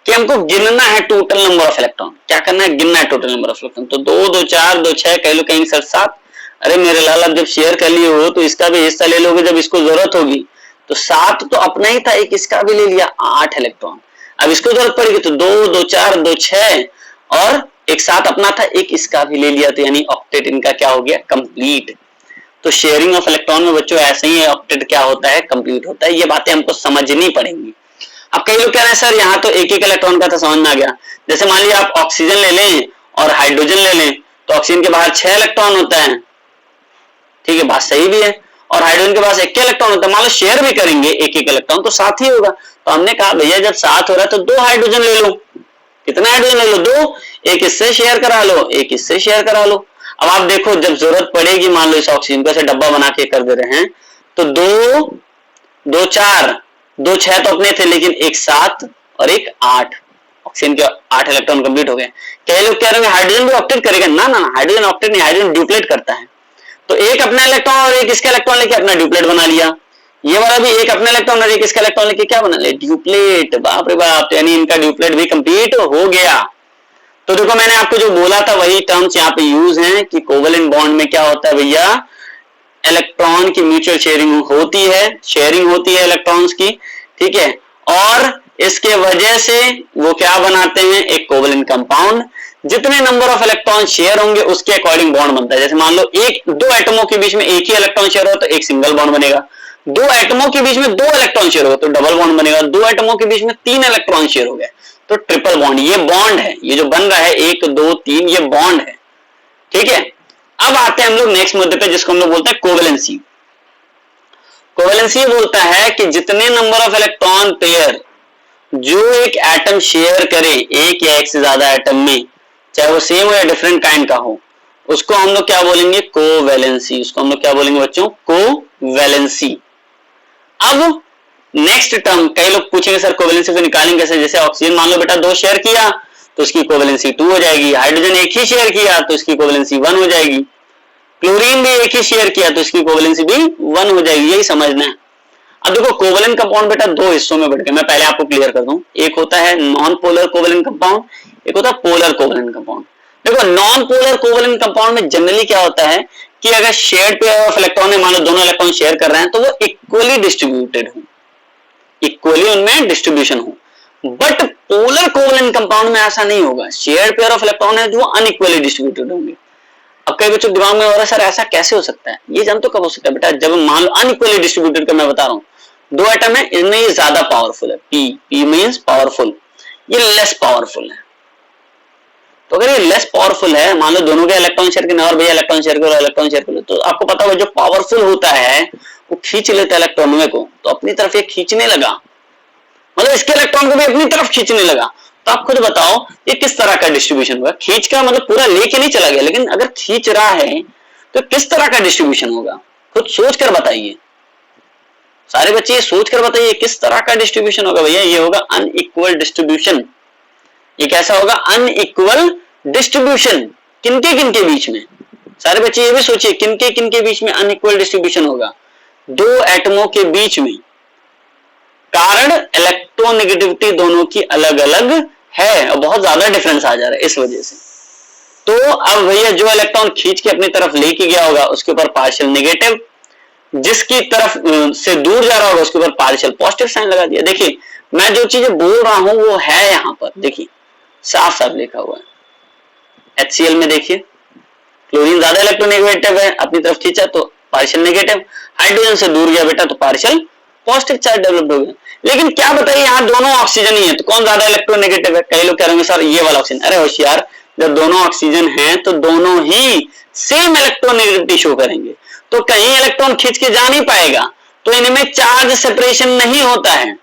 कि हमको गिनना है टोटल नंबर ऑफ इलेक्ट्रॉन। क्या करना है? गिनना है टोटल नंबर ऑफ इलेक्ट्रॉन। तो 2 2 4 2 6 कह लो, कहीं सर 7। अरे मेरे लाल, अब जब शेयर कर लिए हो तो इसका भी हिस्सा ले लोगे जब इसको जरूरत होगी। तो 7 तो अपना ही था, एक इसका भी ले लिया, 8 इलेक्ट्रॉन। अब इसको जरूरत पड़ेगी तो 2 2 4 2 6 और एक 7 अपना था, एक इसका भी ले लिया, तो यानी ऑक्टेट इनका क्या हो गया? कंप्लीट। तो शेयरिंग ऑफ इलेक्ट्रॉन में बच्चों ऐसे ही है, ऑक्टेट क्या होता है? कंप्लीट होता है। ये बातें हमको समझनी पड़ेंगी। अब कई लोग कह रहे हैं सर यहाँ तो एक एक इलेक्ट्रॉन का तो समझ में आ गया। जैसे मान लिया आप ऑक्सीजन ले लें और हाइड्रोजन ले लें, तो ऑक्सीजन के बाहर 6 इलेक्ट्रॉन होता है, ठीक है, बात सही भी है। और हाइड्रोजन के पास 1 इलेक्ट्रॉन होता है। मान लो शेयर भी करेंगे एक एक इलेक्ट्रॉन तो 7 ही होगा। तो हमने कहा भैया जब 7 हो रहा है तो 2 हाइड्रोजन ले लो। कितना हाइड्रोजन ले लो? 2। एक इससे शेयर करा लो, एक इससे शेयर करा लो। अब आप देखो जब जरूरत पड़ेगी, मान लो इस ऑक्सीजन को ऐसे डब्बा बना के कर दे रहे हैं, तो 2 2 4 2 6 तो अपने थे, लेकिन एक 7 और एक 8, ऑक्सीजन के 8 इलेक्ट्रॉन कंप्लीट हो गए। कई लोग कह रहे हैं हाइड्रोजन भी ऑक्टेट करेगा। ना ना, हाइड्रोजन ऑक्टेट नहीं, हाइड्रोजन ड्यूप्लेट करता है। तो एक अपना इलेक्ट्रॉन और एक इसका इलेक्ट्रॉन लेके अपना ड्यूप्लेट बना लिया। ये वाला भी एक अपना इलेक्ट्रॉन और एक इसका इलेक्ट्रॉन लेके क्या बना लिया? ड्यूप्लेट। बाप रे बाप, यानी इनका ड्यूप्लेट भी कंप्लीट हो गया। तो देखो मैंने आपको जो बोला था वही टर्म्स यहाँ पे यूज हैं कि कोवेलेंट बॉन्ड में क्या होता है भैया, इलेक्ट्रॉन की म्यूचुअल शेयरिंग होती है इलेक्ट्रॉन्स की, ठीक है। और इसके वजह से वो क्या बनाते हैं? एक कोवेलेंट कंपाउंड। जितने नंबर ऑफ इलेक्ट्रॉन शेयर होंगे उसके अकॉर्डिंग बॉन्ड बनता है। जैसे मान लो दो एटमों के बीच में एक ही इलेक्ट्रॉन शेयर हो तो एक सिंगल बॉन्ड बनेगा। 2 एटमों के बीच में 2 इलेक्ट्रॉन शेयर हो तो डबल बॉन्ड बनेगा। 2 एटमों के बीच में 3 इलेक्ट्रॉन शेयर हो गए तो ट्रिपल बॉन्ड। ये बॉन्ड है, ये जो बन रहा है 1 2 3, ये बॉन्ड है, ठीक है। अब आते हैं हम लोग नेक्स्ट मुद्दे पे, जिसको हम लोग बोलते हैं कोवेलेंसी। कोवेलेंसी बोलता है कि जितने नंबर ऑफ इलेक्ट्रॉन पेयर जो एक एटम शेयर करे, एक या एक से ज्यादा एटम में, चाहे वो सेम हो या डिफरेंट काइंड का हो, उसको हम लोग क्या बोलेंगे? कोवेलेंसी। उसको हम लोग क्या बोलेंगे बच्चों? कोवेलेंसी। अब नेक्स्ट टर्म कई लोग पूछेंगे सर कोवेलेंसी को निकालेंगे कैसे, जैसे ऑक्सीजन मान लो बेटा 2 शेयर किया तो उसकी कोवेलेंसी 2 हो जाएगी, हाइड्रोजन एक ही शेयर किया तो उसकी कोवेलेंसी 1 हो जाएगी, क्लोरीन भी एक ही शेयर किया तो इसकी कोवेलेंसी भी 1 हो जाएगी, यही समझना है। अब देखो कोवेलेंट कंपाउंड बेटा दो हिस्सों में बढ़ गए, मैं पहले आपको क्लियर कर दूं, एक होता है नॉन पोलर कोवेलेंट कंपाउंड, एक होता है पोलर कोवेलेंट कंपाउंड। देखो नॉन पोलर कोवेलेंट कंपाउंड में जनरली क्या होता है कि अगर शेयर्ड पेयर ऑफ इलेक्ट्रॉन है, मान लो दोनों इलेक्ट्रॉन शेयर कर रहे हैं तो वो इक्वली डिस्ट्रीब्यूटेड हो, इक्वली उनमें डिस्ट्रीब्यूशन हो। बट पोलर कोवेलेंट कंपाउंड में ऐसा नहीं होगा, शेयर्ड पेयर ऑफ इलेक्ट्रॉन है जो अनइक्वली डिस्ट्रीब्यूटेड होंगे। अब कई बच्चों दिमाग में हो रहा है सर ऐसा कैसे हो सकता है, ये जानते हो कब हो सकता है बेटा, जब मान लो अनइक्वली डिस्ट्रीब्यूटेड का मैं बता रहा हूं, दो एटम है इनमें ये ज्यादा पावरफुल है, पी मींस पावरफुल, ये लेस पावरफुल है। तो अगर ये लेस पावरफुल है, मान लो दोनों के इलेक्ट्रॉन शेयर करने और भैया इलेक्ट्रॉन शेयर करो इलेक्ट्रॉन शेयर करो, तो आपको पता होगा जो पावरफुल होता है वो खींच लेता है इलेक्ट्रॉन को, तो अपनी तरफ ये खींचने लगा, मतलब इसके इलेक्ट्रॉन को भी अपनी तरफ खींचने लगा। तो आप खुद बताओ ये किस तरह का डिस्ट्रीब्यूशन होगा, खींच का मतलब पूरा लेके नहीं चला गया, लेकिन अगर खींच रहा है तो किस तरह का डिस्ट्रीब्यूशन होगा, खुद सोच कर बताइए, सारे बच्चे ये सोच कर बताइए किस तरह का डिस्ट्रीब्यूशन होगा। भैया ये होगा अनइक्वल डिस्ट्रीब्यूशन। ये कैसा होगा, अनइक्वल डिस्ट्रीब्यूशन, किनके बीच में, सारे बच्चे ये भी सोचिए किनके बीच में अनइक्वल डिस्ट्रीब्यूशन होगा, दो एटमों के बीच में, कारण इलेक्ट्रोनेगेटिविटी दोनों की अलग अलग है और बहुत ज्यादा डिफरेंस आ जा रहा है इस वजह से। तो अब भैया जो इलेक्ट्रॉन खींच के अपनी तरफ लेके गया होगा उसके ऊपर पार्शियल नेगेटिव, जिसकी तरफ से दूर जा रहा होगा उसके ऊपर पार्शियल पॉजिटिव साइन लगा दिया। देखिए मैं जो चीजें बोल रहा हूं वो है यहां पर, देखिए साफ साफ लिखा हुआ है। HCl में देखिए क्लोरीन ज्यादा इलेक्ट्रोनेगेटिव है, अपनी तरफ खींचा तो पार्शियल नेगेटिव, हाइड्रोजन से दूर गया बेटा तो पार्शियल पॉजिटिव चार्ज डेवलप हो गया। लेकिन क्या बताइए यहाँ दोनों ऑक्सीजन ही है तो कौन ज्यादा इलेक्ट्रोनेगेटिव है, कई लोग कह रहे सर ये वाला ऑक्सीजन, अरे होशियार, जब दोनों ऑक्सीजन है तो दोनों ही सेम इलेक्ट्रोनेगेटिविटी शो करेंगे, तो कहीं इलेक्ट्रॉन खींच के जा नहीं पाएगा, तो इनमें चार्ज सेपरेशन नहीं होता है।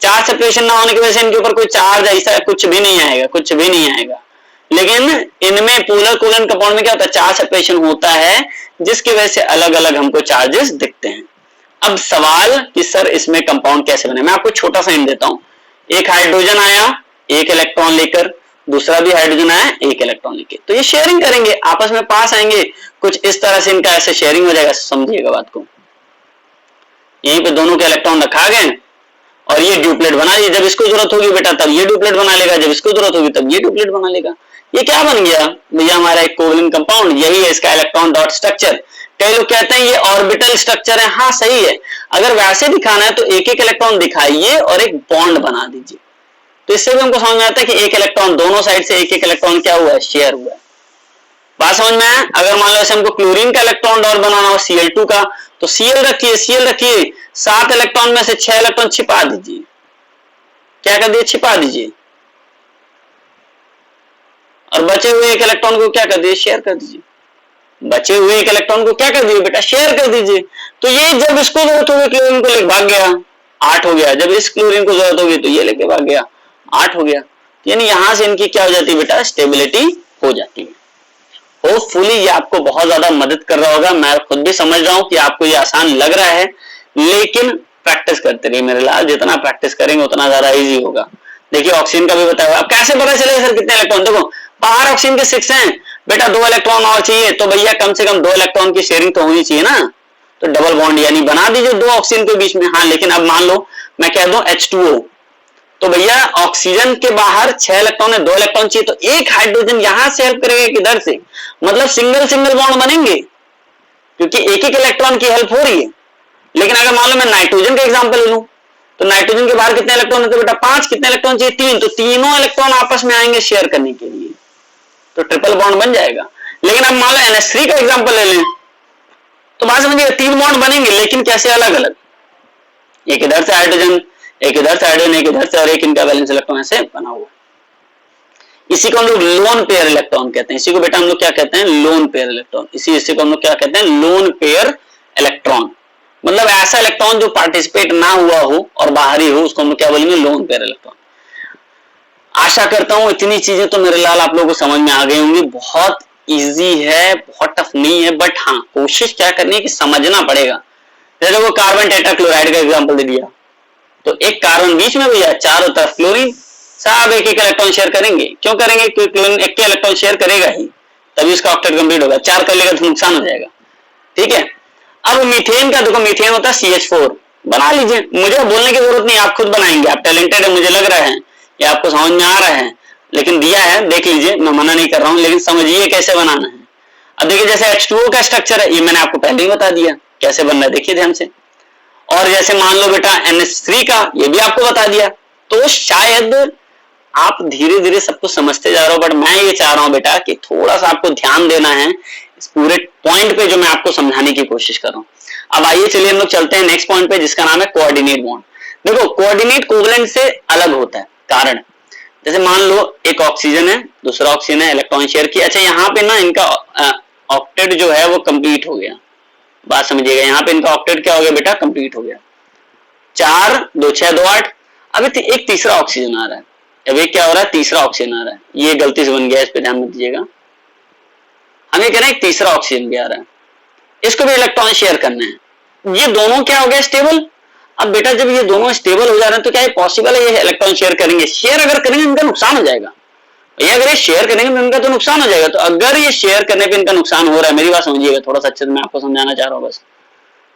चार्ज सेपरेशन ना होने की वजह से इनके ऊपर कोई चार्ज ऐसा कुछ भी नहीं आएगा, कुछ भी नहीं आएगा। लेकिन इनमें पोलर कोवेलेंट कंपाउंड में क्या होता है, चार्ज सेपरेशन होता है, जिसकी वजह से अलग अलग हमको चार्जेस दिखते हैं। अब सवाल कि सर इसमें कंपाउंड कैसे बने, मैं आपको छोटा सा हिंट देता हूं, एक हाइड्रोजन आया एक इलेक्ट्रॉन लेकर, दूसरा भी हाइड्रोजन आया एक इलेक्ट्रॉन लेके, तो ये शेयरिंग करेंगे, आपस में पास आएंगे, कुछ इस तरह से इनका ऐसे शेयरिंग हो जाएगा। समझिएगा बात को, यहीं पे दोनों के इलेक्ट्रॉन रखा गए और ये ड्यूप्लेट बना लिया, जब इसको जरूरत होगी बेटा तब ये ड्यूप्लेट बना लेगा, जब इसको जरूरत होगी तब ये ड्यूप्लेट बना लेगा। ये क्या बन गया भैया, हमारा एक कोवेलेंट कंपाउंड, यही है इसका इलेक्ट्रॉन डॉट स्ट्रक्चर। कई लोग कहते हैं ये ऑर्बिटल स्ट्रक्चर है, हाँ सही है, अगर वैसे दिखाना है तो एक एक इलेक्ट्रॉन दिखाइए और एक बॉन्ड बना दीजिए, तो इससे भी हमको समझ में आता है कि एक इलेक्ट्रॉन दोनों साइड से एक एक इलेक्ट्रॉन क्या हुआ है, शेयर हुआ है। बात समझ में आया। अगर मान लो हमको क्लोरीन का इलेक्ट्रॉन डॉट बनाना हो Cl2 का, तो Cl रखिए 7 इलेक्ट्रॉन में से 6 इलेक्ट्रॉन छिपा दीजिए, क्या कर दिए, छिपा दीजिए, और बचे हुए एक इलेक्ट्रॉन को क्या कर दिए, शेयर कर दीजिए, बचे हुए एक इलेक्ट्रॉन को क्या कर दिए बेटा, शेयर कर दीजिए। तो ये जब इसको जरूरत होगी क्लोरीन को लेकर भाग गया 8 हो गया, जब इस क्लोरीन को जरूरत होगी तो ये लेके भाग गया 8 हो गया, यानी यहां से इनकी क्या हो जाती है बेटा, स्टेबिलिटी हो जाती है। होपफुली ये आपको बहुत ज्यादा मदद कर रहा होगा, मैं खुद भी समझ रहा हूं कि आपको ये आसान लग रहा है, लेकिन प्रैक्टिस करते रहिए मेरे लाल, जितना प्रैक्टिस करेंगे उतना ज्यादा इजी होगा। देखिए ऑक्सीजन का भी बताया, अब कैसे पता चलेगा सर कितने इलेक्ट्रॉन, देखो बाहर ऑक्सीजन के 6 हैं बेटा, 2 इलेक्ट्रॉन और चाहिए, तो भैया कम से कम 2 इलेक्ट्रॉन की शेयरिंग तो होनी चाहिए ना, तो डबल बॉन्ड यानी बना दीजिए 2 ऑक्सीजन के बीच में। हाँ लेकिन अब मान लो मैं कह दूं H2O, तो भैया ऑक्सीजन के बाहर 6 इलेक्ट्रॉन है, 2 इलेक्ट्रॉन चाहिए, तो एक हाइड्रोजन यहां से हेल्प करेगा किधर से, मतलब सिंगल बॉन्ड बनेंगे, क्योंकि एक एक इलेक्ट्रॉन की हेल्प हो रही है। लेकिन अगर मान लो मैं नाइट्रोजन का एग्जांपल ले लूं, तो नाइट्रोजन के बाहर कितने इलेक्ट्रॉन है, तो बेटा 5, कितने इलेक्ट्रॉन चाहिए, 3, तो तीनों इलेक्ट्रॉन आपस में आएंगे शेयर करने के लिए, तो ट्रिपल बॉन्ड बन जाएगा। लेकिन अब मान लो NH3 का एग्जांपल ले लें, तो बात समझिएगा 3 बॉन्ड बनेंगे, लेकिन कैसे अलग अलग, एक इधर से हाइड्रोजन, एक इधर से हाइड्रोजन, एक इधर से, और एक इनका वैलेंस इलेक्ट्रॉन ऐसे बना हुआ। इसी को हम लोग लोन पेयर इलेक्ट्रॉन कहते हैं, इसी को बेटा हम लोग क्या कहते हैं, लोन पेयर इलेक्ट्रॉन, इसी को हम लोग क्या कहते हैं, लोन पेयर इलेक्ट्रॉन, मतलब ऐसा इलेक्ट्रॉन जो पार्टिसिपेट ना हुआ हो और बाहरी हो, उसको हम लोग क्या बोलेंगे, लोन पेयर इलेक्ट्रॉन। आशा करता हूं इतनी चीजें तो मेरे लाल आप लोगों को समझ में आ गई होंगी, बहुत इजी है, बहुत टफ नहीं है, बट हाँ कोशिश क्या करनी है कि समझना पड़ेगा। जैसे वो कार्बन टेट्राक्लोराइड का एग्जांपल दे दिया, तो एक कार्बन बीच में भैया, चारों तरफ क्लोरीन, सब एक एक इलेक्ट्रॉन शेयर करेंगे। क्यों करेंगे? क्योंकि क्लोरीन एक के इलेक्ट्रॉन शेयर करेगा ही, तभी इसका ऑक्टेट कंप्लीट होगा। 4 कर लेगा तो नुकसान हो जाएगा। ठीक है, अब मीथेन का देखो, मीथेन होता है CH4, बना लीजिए, मुझे बोलने की जरूरत नहीं, आप खुद बनाएंगे। आप टैलेंटेड है मुझे लग रहा है, ये आपको समझ में आ रहा है, लेकिन दिया है देख लीजिए, मैं मना नहीं कर रहा हूं, लेकिन समझिए कैसे बनाना है। अब देखिए जैसे H2O का स्ट्रक्चर है, ये मैंने आपको पहले ही बता दिया कैसे बनना है, देखिए ध्यान से। और जैसे मान लो बेटा NH3 का, ये भी आपको बता दिया। तो शायद आप धीरे धीरे सब कुछ समझते जा रहे हो, बट मैं ये चाह रहा हूं बेटा कि थोड़ा सा आपको ध्यान देना है इस पूरे पॉइंट पे जो मैं आपको समझाने की कोशिश कर रहा हूं। अब आइए चलिए हम लोग चलते हैं नेक्स्ट पॉइंट पे, जिसका नाम है कोऑर्डिनेट बॉन्ड। देखो कोऑर्डिनेट कोवेलेंट से अलग होता है, कारण जैसे मान लो एक ऑक्सीजन है, दूसरा ऑक्सीजन है, इलेक्ट्रॉन शेयर किया। अच्छा यहाँ पे ना इनका ऑक्टेट जो है वो कंप्लीट हो गया, बात समझिएगा, यहाँ पे इनका ऑक्टेट क्या हो गया बेटा? कंप्लीट हो गया। 4 2 6 2 8। अब एक तीसरा ऑक्सीजन आ रहा है, अब एक क्या हो रहा है? तीसरा ऑक्सीजन आ रहा है, ये गलती से बन गया, इस पे ध्यान मत दीजिएगा। हम ये कह रहे हैं एक तीसरा ऑक्सीजन भी आ रहा है, इसको भी इलेक्ट्रॉन शेयर करने हैं। ये दोनों क्या हो गया? स्टेबल। अब बेटा जब ये दोनों स्टेबल हो जा रहे हैं तो क्या ये पॉसिबल है ये इलेक्ट्रॉन शेयर करेंगे? शेयर अगर करेंगे इनका नुकसान हो जाएगा भैया, अगर ये शेयर करेंगे तो इनका तो नुकसान हो जाएगा। तो अगर ये शेयर करने पे इनका नुकसान हो रहा है, मेरी बात समझिएगा थोड़ा सा अच्छे से, मैं आपको समझाना चाह रहा हूँ बस,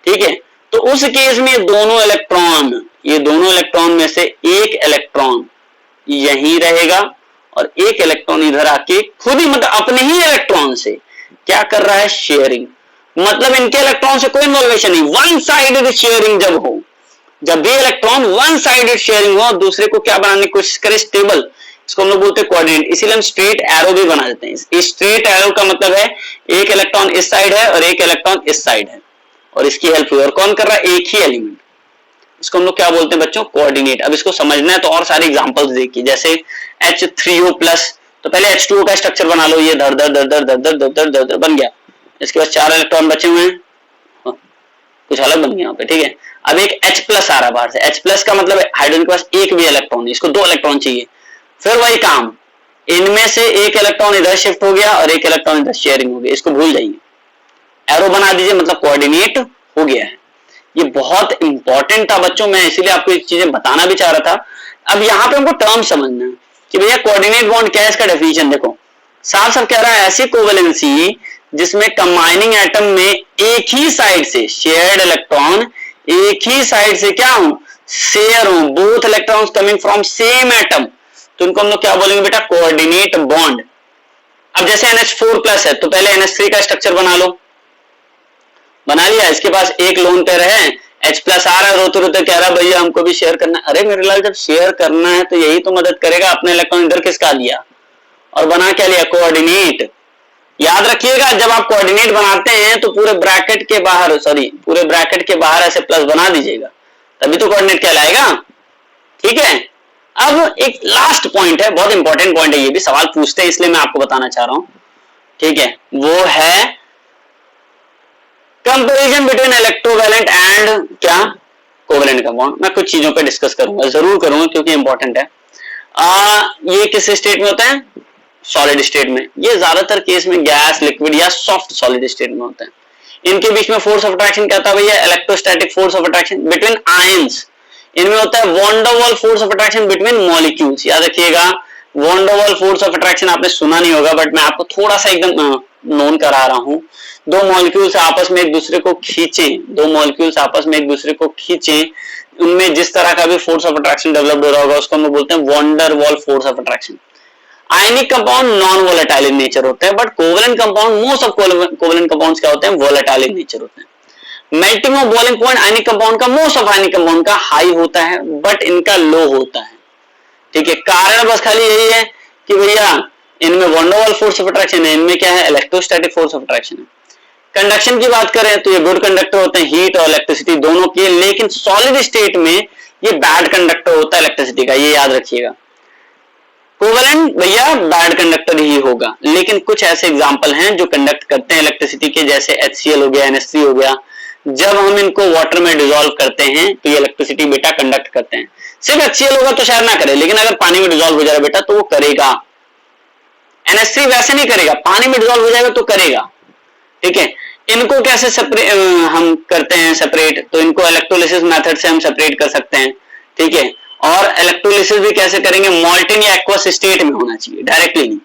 ठीक है। तो उस केस में ये दोनों इलेक्ट्रॉन में से एक इलेक्ट्रॉन यहीं रहेगा और एक इलेक्ट्रॉन इधर आके खुद ही, मतलब अपने ही इलेक्ट्रॉन से क्या कर रहा है? शेयरिंग। मतलब इनके इलेक्ट्रॉन से कोई इन्वॉल्वेशन नहीं, वन साइडेड शेयरिंग जब हो, जब भी इलेक्ट्रॉन वन साइडेड शेयरिंग हो, दूसरे को क्या बनाने की कोशिश करे? स्टेबल। इसको हम लोग बोलते हैं कोऑर्डिनेट, इसीलिए हम स्ट्रेट एरो भी बना देते हैं। इस स्ट्रेट एरो का मतलब है एक इलेक्ट्रॉन इस साइड है और एक इलेक्ट्रॉन इस साइड है, और इसकी हेल्प हुई, और कौन कर रहा है? एक ही एलिमेंट। इसको हम लोग क्या बोलते हैं बच्चों? कोऑर्डिनेट। अब इसको समझना है तो और सारे एग्जांपल्स देखिए, जैसे H3O+, तो पहले H2O का स्ट्रक्चर बना लो, ये धर धर धर धर धर धर धर धर धर बन गया। इसके बाद 4 इलेक्ट्रॉन बचे हुए हैं, कुछ अलग बन गया यहाँ पे, ठीक है। अब एक H+ आ रहा है बाहर से, H+ का मतलब हाइड्रोजन के पास एक भी इलेक्ट्रॉन नहीं, इसको 2 इलेक्ट्रॉन चाहिए। फिर वही काम, इनमें से एक इलेक्ट्रॉन इधर शिफ्ट हो गया और एक इलेक्ट्रॉन इधर शेयरिंग हो गया, इसको भूल जाइए, एरो बना दीजिए, मतलब कोऑर्डिनेट हो गया है। ये बहुत इंपॉर्टेंट था बच्चों, मैं इसीलिए आपको ये चीजें बताना भी चाह रहा था। अब यहाँ पे हमको टर्म समझना है कि भैया कोऑर्डिनेट बॉन्ड क्या है, इसका डेफिनेशन देखो, साफ साफ कह रहा है ऐसी कोवेलेंसी जिसमें कंबाइनिंग एटम में एक ही साइड से शेयर्ड इलेक्ट्रॉन, एक ही साइड से क्या हो? शेयर हो, both electrons coming from same atom, तो इनको हम लोग क्या बोलेंगे बेटा? Coordinate bond. अब जैसे NH4+ है, तो पहले NH3 का स्ट्रक्चर बना लो, बना लिया, इसके पास एक लोन पेयर है, H+ आ रहा है, रोते रोते कह रहा है भैया हमको भी शेयर करना है। अरे मेरे लाल, जब शेयर करना है तो यही तो मदद करेगा, अपने इलेक्ट्रॉन इधर किसका दिया और बना क्या लिया? कोऑर्डिनेट। याद रखिएगा जब आप कोऑर्डिनेट बनाते हैं तो पूरे ब्रैकेट के बाहर ऐसे प्लस बना दीजिएगा, तभी तो कोऑर्डिनेट कहलाएगा, ठीक है। अब एक लास्ट पॉइंट है, बहुत इंपॉर्टेंट पॉइंट है, ये भी सवाल पूछते हैं इसलिए मैं आपको बताना चाह रहा हूं, ठीक है। वो है कंपैरिजन बिटवीन इलेक्ट्रोवैलेंट एंड क्या? Covalent compound. मैं कुछ चीजों पे डिस्कस करूंगा, जरूर करूंगा क्योंकि इंपॉर्टेंट है। ये किस स्टेट में होता है? सॉलिड स्टेट में। ये ज्यादातर केस में गैस, लिक्विड या सॉफ्ट सॉलिड स्टेट में होता है। इनके बीच में फोर्स ऑफ अट्रैक्शन क्या होता है भैया? Electrostatic force of attraction between ions. इनमें होता है van der Waals force of attraction between molecules. याद रखिएगा, von der Waals force of attraction आपने सुना नहीं होगा, बट मैं आपको थोड़ा सा एकदम नोन करा रहा हूं। दो मॉलिक्यूल्स आपस में एक दूसरे को खींचे, उनमें जिस तरह का भी फोर्स ऑफ अट्रैक्शन डेवलप हो रहा होगा उसको हम बोलते हैं van der Waals force of attraction. Ionic compound non volatile in nature होते हैं, but covalent compound, most of covalent compounds क्या होते हैं? वोलेटाइल इन नेचर होते हैं। Melting of boiling point ionic compound का, मोस्ट ऑफ आयनिक कंपाउंड का high होता है, बट इनका लो होता है, ठीक है। कारण बस खाली यही है कि भैया इनमें von der Waals force of attraction है, इनमें क्या है? इलेक्ट्रोस्टैटिक फोर्स ऑफ अट्रैक्शन है। कंडक्शन की बात करें तो ये गुड कंडक्टर होते हैं, हीट और इलेक्ट्रिसिटी दोनों के, लेकिन सॉलिड स्टेट में ये बैड कंडक्टर होता है इलेक्ट्रिसिटी का, ये याद रखिएगा। कोवेलेंट भैया बैड कंडक्टर ही होगा, लेकिन कुछ ऐसे एग्जांपल हैं जो कंडक्ट करते हैं इलेक्ट्रिसिटी के, जैसे HCl हो गया, NH3 हो गया। जब हम इनको वाटर में डिसॉल्व करते हैं तो ये इलेक्ट्रिसिटी बेटा कंडक्ट करते हैं। सिर्फ HCl होगा तो शायद ना करे, लेकिन अगर पानी में डिसॉल्व हो जाएगा बेटा तो वो करेगा। NH3 वैसे नहीं करेगा, पानी में डिसॉल्व हो जाएगा तो करेगा, ठीक है। इनको कैसे हम करते हैं सेपरेट? तो इनको इलेक्ट्रोलिसिस मेथड से हम सेपरेट कर सकते हैं, ठीक है। और इलेक्ट्रोलिसिस भी कैसे करेंगे, मॉल्टन या एक्वस स्टेट में होना चाहिए, डायरेक्टली नहीं।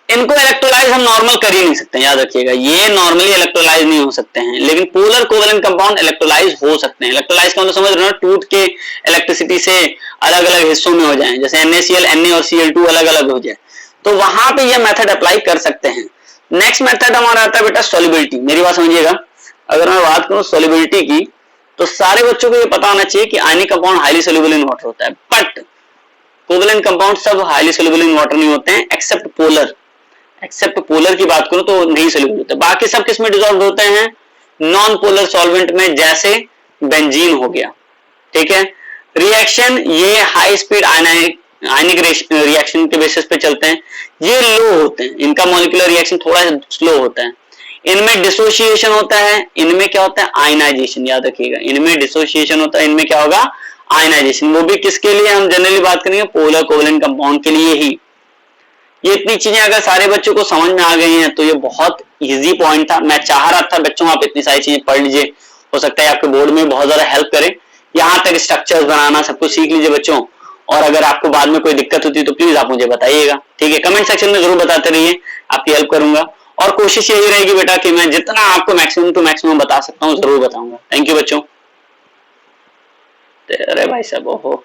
इनको इलेक्ट्रोलाइज हम नॉर्मल कर ही नहीं सकते, याद रखिएगा, ये नॉर्मली इलेक्ट्रोलाइज नहीं हो सकते हैं, लेकिन पोलर कोवेलेंट कंपाउंड इलेक्ट्रोलाइज हो सकते हैं। इलेक्ट्रोलाइज का मतलब समझ रहे हो, टूट के इलेक्ट्रिसिटी से अलग अलग हिस्सों में हो जाए, जैसे NaCl Na और Cl2 अलग अलग हो जाए, तो वहां पे ये मेथड अप्लाई कर सकते हैं। नेक्स्ट मेथड हमारा आता है बेटा सॉल्युबिलिटी। मेरी बात समझिएगा, अगर मैं बात करूं सॉल्युबिलिटी की, तो सारे बच्चों को ये पता होना चाहिए कि ionic compound highly soluble in water होता है, बट कोवेलेंट कंपाउंड सब हाईली सोल्यूबल इन वाटर नहीं होते हैं, एक्सेप्ट पोलर। एक्सेप्ट पोलर की बात करूं तो नहीं सोल्यूबल होते, बाकी सब किस में डिसॉल्व होते हैं, नॉन पोलर सॉल्वेंट में, जैसे बेंजीन हो गया, ठीक है। रिएक्शन ये हाई स्पीड आयनिक रिएक्शन के बेसिस पे चलते हैं, ये लो होते हैं, इनका मॉलिक्यूलर रिएक्शन थोड़ा स्लो होता है। इनमें डिसोसिएशन होता है, इनमें क्या होता है, आयनाइजेशन, याद रखिएगा, इनमें डिसोसिएशन होता है, इनमें क्या होगा, आयनाइजेशन। वो भी किसके लिए हम जनरली बात करेंगे, पोलर कोवेलेंट कंपाउंड के लिए ही। ये इतनी चीजें अगर सारे बच्चों को समझ में आ गई हैं तो ये बहुत इजी पॉइंट था। मैं चाह रहा था बच्चों आप इतनी सारी चीजें पढ़ लीजिए, हो सकता है आपके बोर्ड में बहुत ज्यादा हेल्प करे। यहाँ तक स्ट्रक्चर्स बनाना सब कुछ सीख लीजिए बच्चों, और अगर आपको बाद में कोई दिक्कत होती है तो प्लीज आप मुझे बताइएगा, ठीक है। कमेंट सेक्शन में जरूर बताते रहिए, आपकी हेल्प करूंगा, और कोशिश यही रहेगी बेटा कि मैं जितना आपको मैक्सिमम टू मैक्सिमम बता सकता हूँ जरूर बताऊंगा। थैंक यू बच्चों। अरे भाई साहब, ओहो।